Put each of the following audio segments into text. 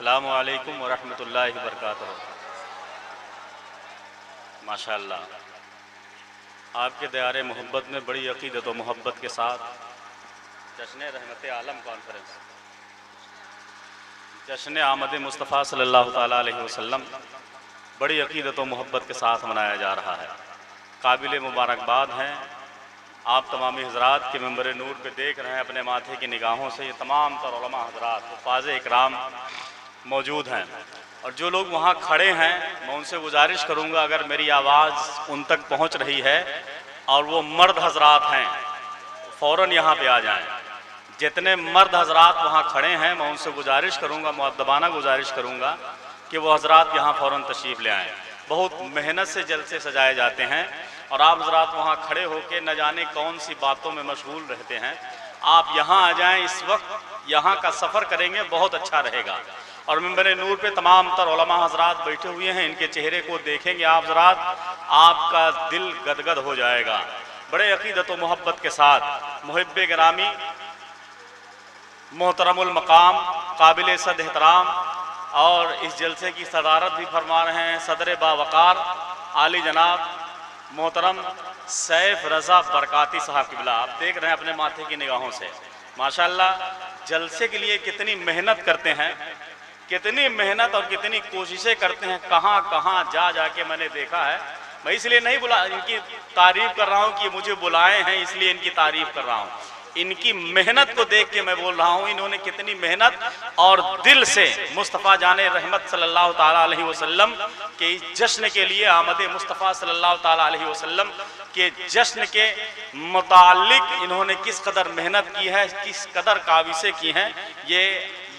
अस्सलामु अलैकुम वरहमतुल्लाहि वबरकातुहू। माशाअल्लाह, आपके दयारे मोहब्बत में बड़ी अक़ीदत व मोहब्बत के साथ जश्न रहमत आलम कॉन्फ्रेंस, जश्न आमद मुस्तफ़ा सल्लल्लाहु ताला अलैहि वसल्लम बड़ी अक़ीदत व मोहब्बत के साथ मनाया जा रहा है। काबिल मुबारकबाद हैं आप तमामी हज़रात के मंबर नूर पे देख रहे हैं अपने माथे की निगाहों से ये तमाम तर उलमा हज़रात हुफ़ाज़ इकराम मौजूद हैं। और जो लोग वहाँ खड़े हैं मैं उनसे गुजारिश करूँगा, अगर मेरी आवाज़ उन तक पहुँच रही है और वो मर्द हज़रात हैं फ़ौरन यहाँ पे आ जाएं। जितने मर्द हज़रात वहाँ खड़े हैं मैं उनसे गुजारिश करूँगा, मुअद्दबाना गुजारिश करूँगा कि वो हज़रात यहाँ फ़ौरन तशरीफ़ ले आएँ। बहुत मेहनत से जलसे सजाए जाते हैं और आप हज़रात वहाँ खड़े होकर न जाने कौन सी बातों में मशगूल रहते हैं। आप यहाँ आ जाएं, इस वक्त यहाँ का सफ़र करेंगे, बहुत अच्छा रहेगा। और मिंबर नूर पे तमाम तर उलमा हज़रात बैठे हुए हैं, इनके चेहरे को देखेंगे आप हज़रात, आपका दिल गदगद हो जाएगा। बड़े अक़ीदत व मोहब्बत के साथ मुहिब्बे गिरामी मोहतरमुल मकाम काबिल सद एहतराम और इस जलसे की सदारत भी फरमा रहे हैं सदर बावकार आली जनाब मोहतरम सैफ रज़ा बरकाती साहब क़िबला। आप देख रहे हैं अपने माथे की निगाहों से माशाअल्लाह जलसे के लिए कितनी मेहनत करते हैं, कितनी मेहनत और कितनी कोशिशें करते हैं। कहाँ कहाँ जाके मैंने देखा है। मैं इसलिए नहीं इनकी तारीफ़ कर रहा हूँ कि मुझे बुलाए हैं इसलिए इनकी तारीफ़ कर रहा हूँ, इनकी मेहनत को देख के मैं बोल रहा हूँ। इन्होंने कितनी मेहनत और दिल से मुस्तफ़ा जाने रहमत सल्लल्लाहु ताला अलैहि वसल्लम के जश्न के लिए, आमद मुस्तफ़ा सल्लल्लाहु ताला अलैहि वसल्लम के जश्न के मुताल्लिक इन्होंने किस कदर मेहनत की है, किस कदर काविशें की हैं, ये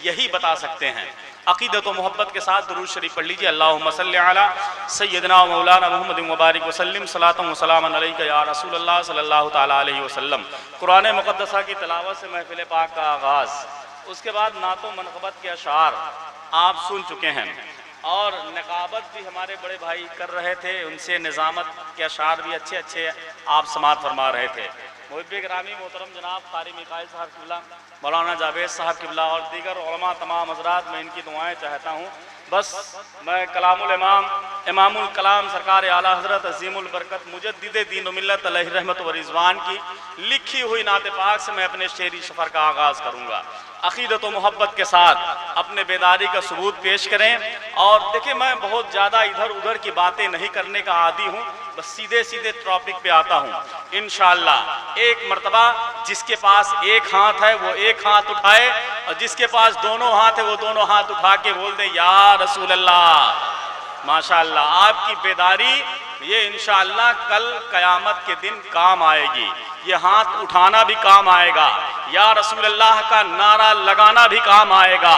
यही बता सकते हैं। अक़ीदत व मोहब्बत के साथ दुरूद शरीफ पढ़ लीजिए। अल्लाहुम्मा सल्लि अला सय्यदना व मौलाना मुहम्मद मुबारक वसल्लम सलातन व सलामन अलैका या रसूलल्लाह सल्लल्लाहु ताला अलैहि वसल्लम। कुरान मुक़द्दसा की तिलावत से महफ़िल पाक का आगाज़, उसके बाद नातो मनक़बत के अशार आप सुन चुके हैं और नकाबत भी हमारे बड़े भाई कर रहे थे, उनसे निज़ामत के अशार भी अच्छे अच्छे आप समात फरमा रहे थे। मुहिब्बे गिरामी मोहतरम जनाब क़ारी मिकाइल साहब क़िबला, मौलाना जावेद साहब क़िबला और दीगर उलमा तमाम हज़रात, मैं इनकी दुआएं चाहता हूँ। बस मैं कलामुल इमाम इमामुल कलाम सरकार आला हज़रत अज़ीमुल बरकत मुजद्दिद दीन व मिल्लत अलैहि रहमत व रिज़वान की लिखी हुई नात पाक से मैं अपने शेरी सफ़र का आगाज़ करूँगा। अक़ीदत व मोहब्बत के साथ अपने बेदारी का सबूत पेश करें। और देखिए मैं बहुत ज़्यादा इधर उधर की बातें नहीं करने का आदी हूँ, बस सीधे सीधे टॉपिक पे आता हूँ। इंशाअल्लाह एक मर्तबा जिसके पास एक हाथ है वो एक हाथ उठाए और जिसके पास दोनों हाथ है वो दोनों हाथ उठा के बोल दे या रसूल अल्लाह। माशाअल्लाह आपकी बेदारी ये इंशाअल्लाह कल क़यामत के दिन काम आएगी। ये हाथ उठाना भी काम आएगा, या रसूल अल्लाह का नारा लगाना भी काम आएगा।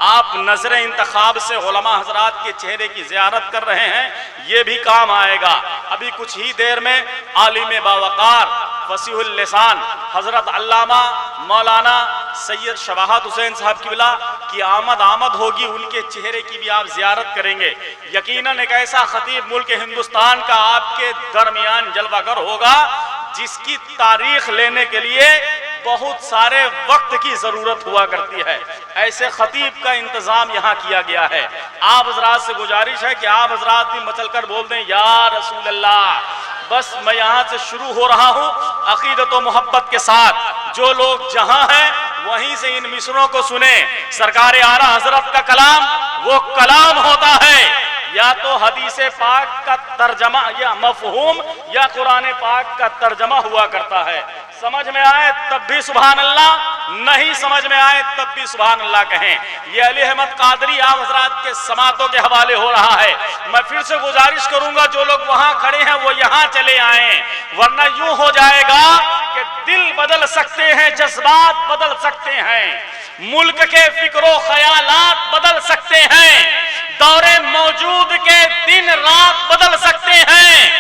आप नजर इंतखाब से उलमा हजरात के चेहरे की ज़ियारत कर रहे हैं, ये भी काम आएगा। अभी कुछ ही देर में आलिम बावकार फसीहुल लिसान हजरत अल्लामा मौलाना सैयद शवाहत हुसैन साहब क़िबला की आमद होगी, उनके चेहरे की भी आप ज़ियारत करेंगे। यकीनन एक ऐसा खतीब मुल्क हिंदुस्तान का आपके दरमियान जलवागर होगा जिसकी तारीख लेने के लिए बहुत सारे वक्त की जरूरत हुआ करती है। ऐसे खतीब का इंतजाम यहाँ किया गया है। आप हजरात से गुजारिश है कि आप हजरात भी मचल कर बोल दें या रसूल अल्लाह। बस मैं यहाँ से शुरू हो रहा हूँ अक़ीदत व मोहब्बत के साथ। जो लोग जहाँ हैं वहीं से इन मिसरों को सुने। सरकार आला हजरत का कलाम वो कलाम होता है, या तो हदीसे पाक का तर्जमा या मफहूम या कुरान पाक का तर्जमा हुआ करता है। समझ में आए तब भी सुभान अल्लाह, नहीं समझ में आए तब भी सुभान अल्लाह कहें। ये अली अहमद कादरी आप हजरात के समातों के हवाले हो रहा है। मैं फिर से गुजारिश करूंगा जो लोग वहां खड़े हैं वो यहाँ चले आए, वरना यूं हो जाएगा कि दिल बदल सकते हैं, जज्बात बदल सकते हैं, मुल्क के फिक्रो ख्यालात बदल सकते हैं, दौरे मौजूद के दिन रात बदल सकते हैं।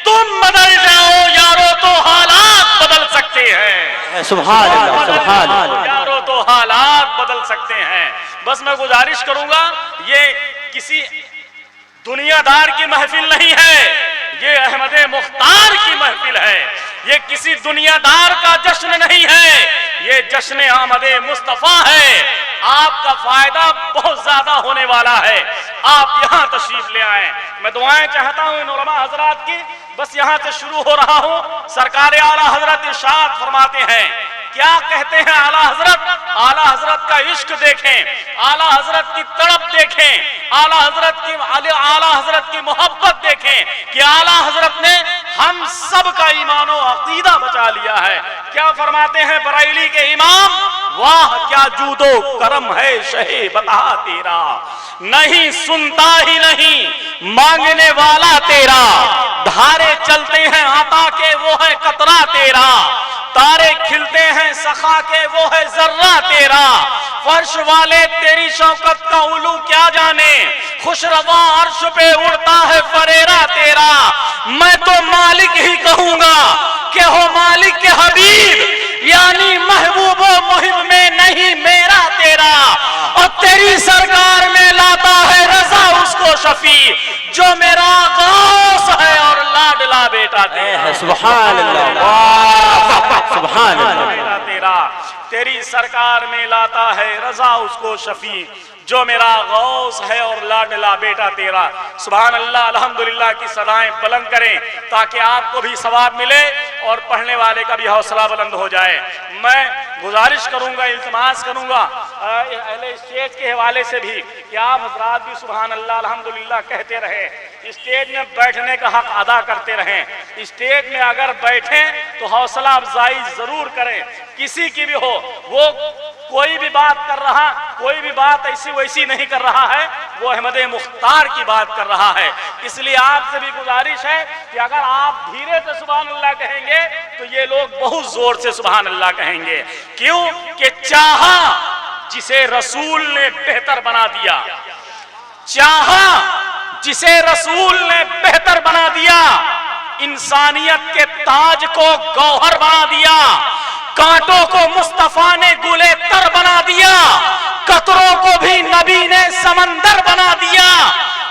तुम बदल जाओ यारो तो हालात बदल सकते हैं। सुभान अल्लाह, सुभान अल्लाह। यारो तो हालात बदल सकते हैं। बस मैं गुजारिश करूंगा, ये किसी दुनियादार की महफिल नहीं है, ये अहमद मुख्तार की महफिल है। ये किसी दुनियादार का जश्न नहीं है, ये जश्न आमद मुस्तफा है। आपका फायदा बहुत ज्यादा होने वाला है। आप यहाँ तशरीफ ले आए। मैं दुआएं चाहता हूँ इन उलमा हजरात की। बस यहाँ से शुरू हो रहा हूँ। सरकार आला हजरत इरशाद फरमाते हैं, क्या कहते हैं आला हजरत? आला हजरत का इश्क देखें, आला हजरत की तड़प देखें, आला हजरत की मोहब्बत देखें कि आला हजरत ने हम सब का ईमान और अकीदा बचा लिया है। क्या फरमाते हैं बरेली के इमाम? वाह क्या जूदो करम है शहे बता तेरा, नहीं सुनता ही नहीं मांगने वाला तेरा, धारे चलते हैं आता के वो है कतरा तेरा, तारे खिलते हैं सखा के वो है जर्रा तेरा, फर्श वाले तेरी शौकत का उलू क्या जाने, खुशरवा अर्श पे उड़ता है फरेरा तेरा। मैं तो मालिक ही कहूंगा कि हो मालिक के हबीब, यानी महबूबो मुहिब में नहीं मेरा तेरा, और तेरी सरकार में लाता है रजा उसको शफी जो मेरा गौस है और लाडला बेटा तेरा। सुभान अल्लाह, सुभान अल्लाह। तेरा तेरी सरकार में लाता है रजा उसको शफी जो मेरा गौस है और लाडला बेटा तेरा। सुभान अल्लाह, अल्हम्दुलिल्लाह की सदाएं बुलंद करें ताकि आपको भी सवाब मिले और पढ़ने वाले का भी हौसला बुलंद हो जाए। मैं गुजारिश करूंगा, इल्तिमास करूंगा अहले स्टेज के हवाले से भी कि आप हजरात भी सुभान अल्लाह अल्हम्दुलिल्लाह कहते रहे, स्टेज में बैठने का हक अदा करते रहें। स्टेज में अगर बैठे तो हौसला अफजाई जरूर करें, किसी की भी हो, वो कोई भी बात कर रहा, कोई भी बात ऐसी वैसी नहीं कर रहा है, वो अहमद मुख्तार की बात कर रहा है। इसलिए आपसे भी गुजारिश है कि अगर आप धीरे से सुभान अल्लाह कहेंगे तो ये लोग बहुत जोर से सुभान अल्लाह कहेंगे। क्यों कि चाहा जिसे रसूल ने बेहतर बना दिया, चाहा जिसे रसूल ने बेहतर बना दिया, इंसानियत के ताज को गौहर बना दिया, कांटों को मुस्तफा ने गुले तर बना दिया, कतरों को भी नबी ने समंदर बना दिया,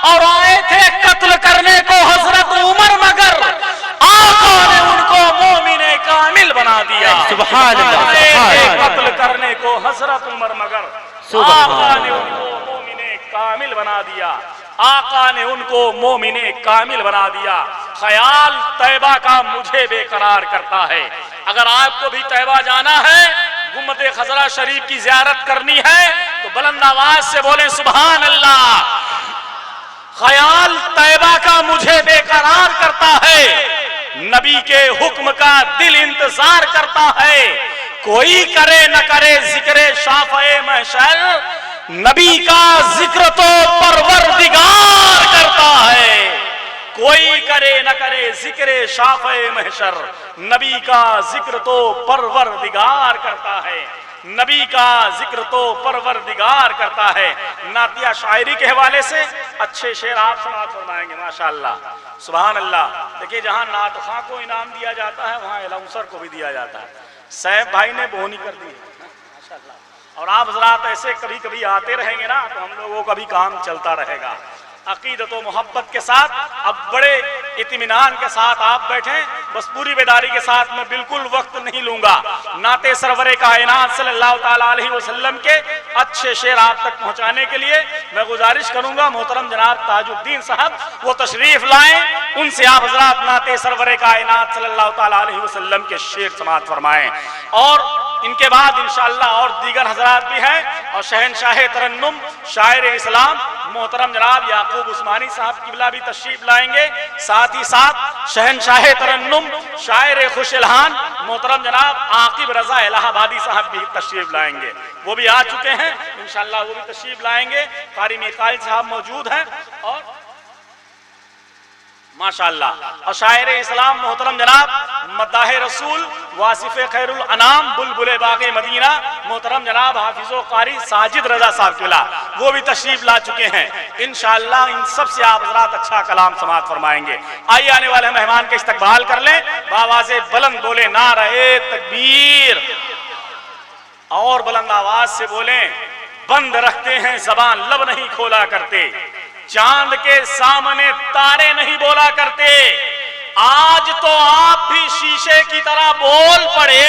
और आए थे कत्ल करने को हजरत उमर मगर आका ने उनको मोमिने कामिल बना दिया। सुभान अल्लाह, कत्ल करने को हजरत उमर मगर आका ने उनको मोमिने कामिल बना दिया, आका ने उनको मोमिने कामिल बना दिया। ख्याल तैबा का मुझे बेकरार करता है। अगर आपको भी तैबा जाना है, गुम्बद खजरा शरीफ की जियारत करनी है तो बुलंद आवाज से बोले सुभान अल्लाह। ख्याल तैबा का मुझे बेकरार करता है, नबी के हुक्म का दिल इंतजार करता है, कोई करे न करे जिक्र शाफ़े महशर, नबी का जिक्र तो परवरदिगार करता है। कोई करे न करे जिक्र शाफ़े महशर, नबी का जिक्र तो परवरदिगार करता है, नबी का जिक्र तो परवरदिगार करता है। नातिया शायरी के हवाले से अच्छे शेर आप समाअत फरमाएंगे माशाअल्लाह, सुभान अल्लाह। देखिए जहां नातखा को इनाम दिया जाता है वहां एलाउंसर को भी दिया जाता है। सैफ भाई ने बोहनी कर दी है माशाअल्लाह, और आप हजरात ऐसे कभी कभी आते रहेंगे ना तो हम लोगों का भी काम चलता रहेगा। अकीदत व मोहब्बत के साथ अब बड़े इत्मीनान के साथ आप बैठें, बस पूरी बेदारी के साथ मैं बिल्कुल वक्त नहीं लूंगा। नाते सरवरे कायनात सल्लल्लाहु ताला अलैहि वसल्लम के अच्छे शेर आप तक पहुंचाने के लिए मैं गुजारिश करूंगा मोहतरम जनाब ताजुद्दीन साहब वो तशरीफ लाएं, उनसे आप हजरात नाते सरवरे कायनात सल्लल्लाहु ताला अलैहि वसल्लम के शेर समाअत फरमाएं। और इनके बाद इंशाअल्लाह और दीगर हजरात भी हैं, और शहनशाह तरन्नुम शायर इस्लाम मोहतरम जनाब याकूब उस्मानी साहब किबला भी तशरीफ लाएंगे। साथ ही साथ शहनशाह तरन्नुम शायर खुशलहान मोहतरम जनाब आकिब रजा इलाहाबादी साहब भी तशरीफ लाएंगे, वो भी आ चुके हैं, इंशाअल्लाह वो भी तशरीफ लाएंगे। कारी मिकाइल साहब मौजूद हैं और माशाअल्लाह, और शायर इस्लाम मोहतरम जनाब मद्दाह रसूल वासिफ खैरुल अनाम बुलबुल बाग़े मदीना मोहतरम जनाब हाफिज़ो कारी साजिद रजा साहब किबला वो भी तशरीफ ला चुके हैं। इंशाअल्लाह इन सब से आप हजरात अच्छा कलाम समाअत फरमाएंगे। आइए आने वाले मेहमान का इस्तकबाल कर लें, बावाज़े बुलंद बोले नारे तकबीर, और बुलंद आवाज से बोले बंद रखते हैं जबान लब नहीं खोला करते, चांद के सामने तारे नहीं बोला करते, आज तो आप भी शीशे की तरह बोल पड़े,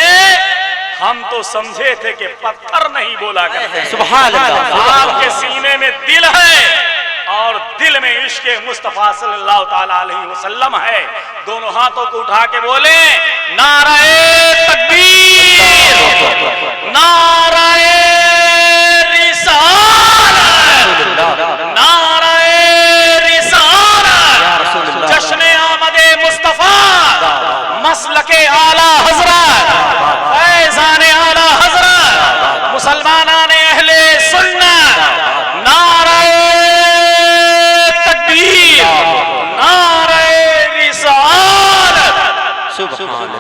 हम तो समझे थे कि पत्थर नहीं बोला करते। सुभान अल्लाह। आपके सीने में दिल है और दिल में इश्क मुस्तफा सल्लल्लाहु ताला अलैहि वसल्लम है। दोनों हाथों को उठा के बोले नाराए तकबीर, नाराए रिसालत, नाराए रिसालत, जश्न आमदे मुस्तफा, मसलके आला हजरत, फैजान आला हजरत, मुसलमानाने अहले सुन्नत, नाराए तकबीर, नाराए रिसालत। सुभान अल्लाह।